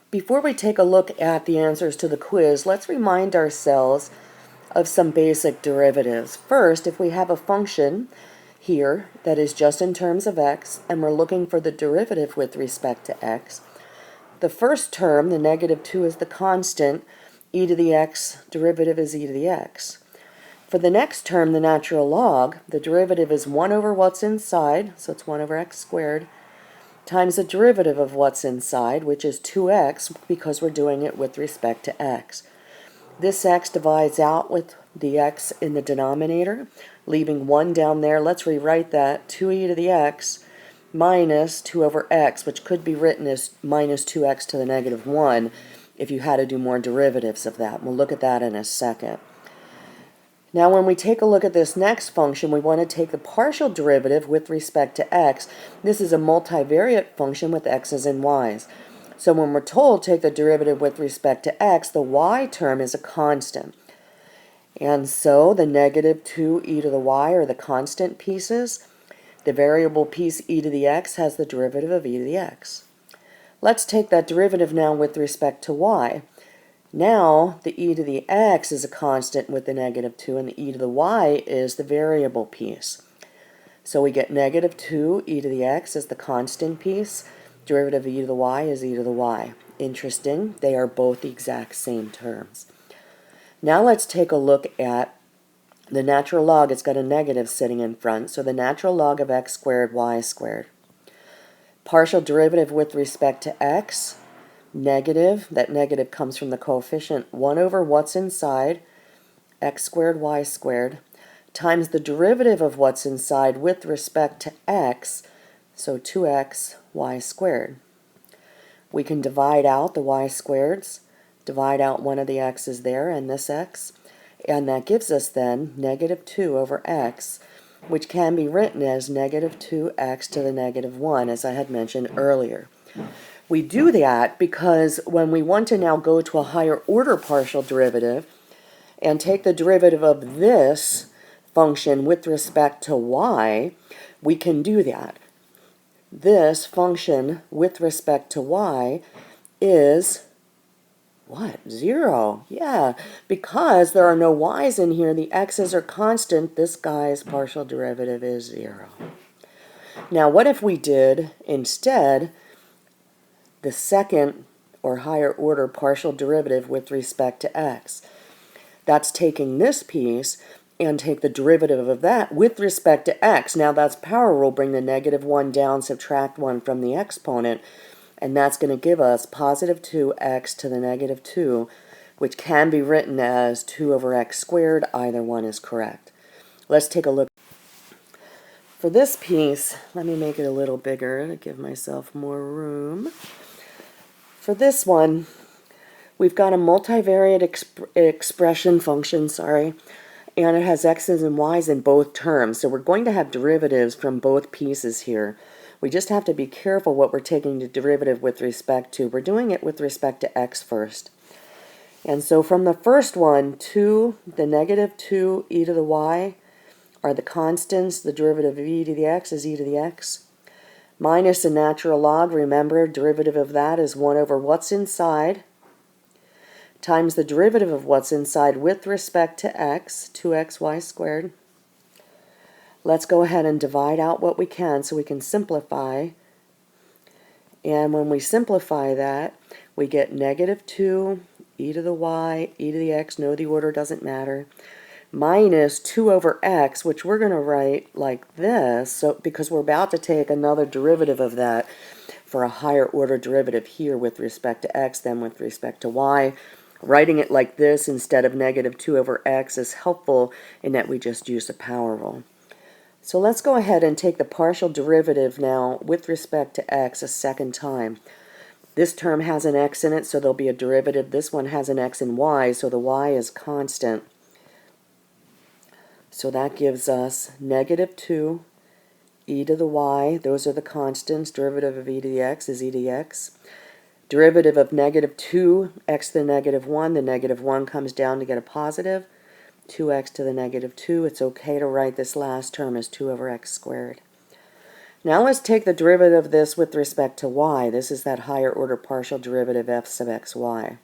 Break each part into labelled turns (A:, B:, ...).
A: Before we take a look at the answers to the quiz, let's remind ourselves of some basic derivatives. First, if we have a function here that is just in terms of x, and we're looking for the derivative with respect to x, the first term, the negative 2, is the constant. E to the x derivative is e to the x. For the next term, the natural log, the derivative is 1 over what's inside, so it's 1 over x squared, times the derivative of what's inside, which is 2x, because we're doing it with respect to x. This x divides out with the x in the denominator, leaving 1 down there. Let's rewrite that, 2e to the x minus 2 over x, which could be written as minus 2x to the negative 1 if you had to do more derivatives of that. We'll look at that in a second. Now when we take a look at this next function, we want to take the partial derivative with respect to x. This is a multivariate function with x's and y's. So when we're told take the derivative with respect to x, the y term is a constant. And so the negative 2e to the y are the constant pieces. The variable piece e to the x has the derivative of e to the x. Let's take that derivative now with respect to y. Now, the e to the x is a constant with the negative 2, and the e to the y is the variable piece. So we get negative 2 e to the x as the constant piece. Derivative of e to the y is e to the y. Interesting, they are both the exact same terms. Now let's take a look at the natural log. It's got a negative sitting in front, so the natural log of x squared, y squared. Partial derivative with respect to x, negative, that negative comes from the coefficient 1 over what's inside, x squared, y squared, times the derivative of what's inside with respect to x, so 2x, y squared. We can divide out the y squareds, divide out one of the x's there and this x, and that gives us then negative 2 over x, which can be written as negative 2x to the negative 1, as I had mentioned earlier. We do that because when we want to now go to a higher order partial derivative and take the derivative of this function with respect to y, we can do that. This function with respect to y is, what, 0? Yeah, because there are no y's in here, the x's are constant, this guy's partial derivative is 0. Now what if we did instead the second or higher order partial derivative with respect to x? That's taking this piece and take the derivative of that with respect to x. Now that's power rule, bring the negative 1 down, subtract 1 from the exponent, and that's going to give us positive 2x to the negative 2, which can be written as 2 over x squared. Either one is correct. Let's take a look. For this piece, let me make it a little bigger to give myself more room. For this one, we've got a multivariate expression function, and it has x's and y's in both terms. So we're going to have derivatives from both pieces here. We just have to be careful what we're taking the derivative with respect to. We're doing it with respect to x first. And so from the first one, the negative 2 e to the y are the constants. The derivative of e to the x is e to the x. Minus the natural log, remember, derivative of that is 1 over what's inside, times the derivative of what's inside with respect to x, 2xy squared. Let's go ahead and divide out what we can so we can simplify. And when we simplify that, we get negative 2 e to the y, e to the x, no, the order doesn't matter, minus 2 over x, which we're going to write like this, so because we're about to take another derivative of that for a higher order derivative here with respect to x than with respect to y. Writing it like this instead of negative 2 over x is helpful in that we just use the power rule. So let's go ahead and take the partial derivative now with respect to x a second time. This term has an x in it, so there'll be a derivative. This one has an x and y, so the y is constant. So that gives us negative 2 e to the y. Those are the constants. Derivative of e to the x is e to the x. Derivative of negative 2 x to the negative 1. The negative 1 comes down to get a positive. 2x to the negative 2. It's okay to write this last term as 2 over x squared. Now let's take the derivative of this with respect to y. This is that higher order partial derivative f sub xy.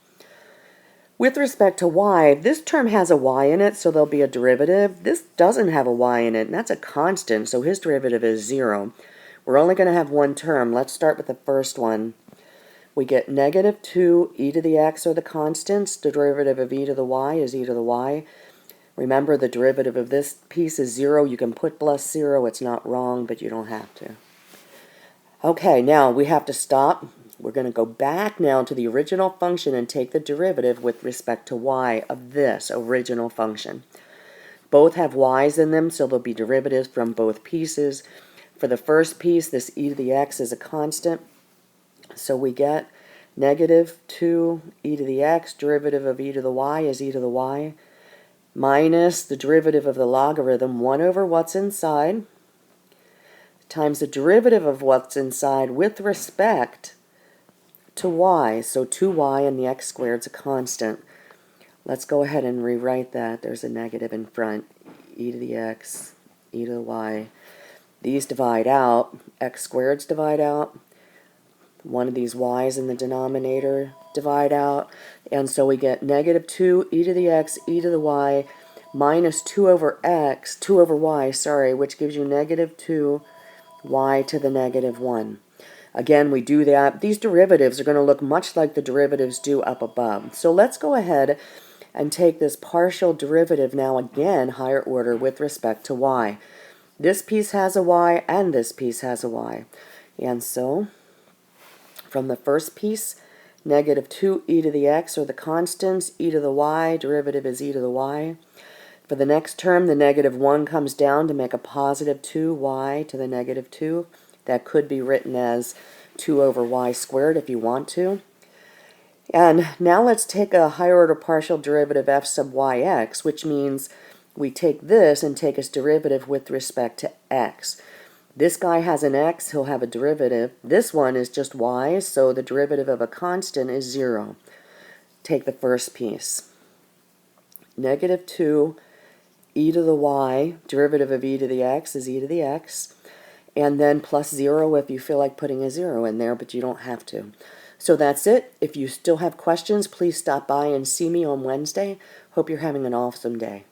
A: With respect to y, this term has a y in it, so there'll be a derivative. This doesn't have a y in it, and that's a constant, so his derivative is 0. We're only going to have one term. Let's start with the first one. We get negative 2 e to the x are the constants. The derivative of e to the y is e to the y. Remember, the derivative of this piece is 0. You can put plus 0. It's not wrong, but you don't have to. Okay, now we have to stop. We're going to go back now to the original function and take the derivative with respect to y of this original function. Both have y's in them, so there'll be derivatives from both pieces. For the first piece, this e to the x is a constant. So we get negative 2 e to the x, derivative of e to the y is e to the y, minus the derivative of the logarithm, 1 over what's inside, times the derivative of what's inside with respect to y. So 2y and the x squared is a constant. Let's go ahead and rewrite that. There's a negative in front. E to the x, e to the y. These divide out. X squareds divide out. One of these y's in the denominator divide out. And so we get negative 2 e to the x, e to the y, minus 2 over y, which gives you negative 2 y to the negative 1. Again, we do that. These derivatives are going to look much like the derivatives do up above. So let's go ahead and take this partial derivative now again, higher order, with respect to y. This piece has a y and this piece has a y. And so, from the first piece, negative 2 e to the x are the constants, e to the y, derivative is e to the y. For the next term, the negative 1 comes down to make a positive 2y to the negative 2. That could be written as 2 over y squared if you want to. And now let's take a higher order partial derivative f sub yx, which means we take this and take its derivative with respect to x. This guy has an x, he'll have a derivative. This one is just y, so the derivative of a constant is 0. Take the first piece. Negative 2 e to the y, derivative of e to the x is e to the x, and then plus 0 if you feel like putting a 0 in there, but you don't have to. So that's it. If you still have questions, please stop by and see me on Wednesday. Hope you're having an awesome day.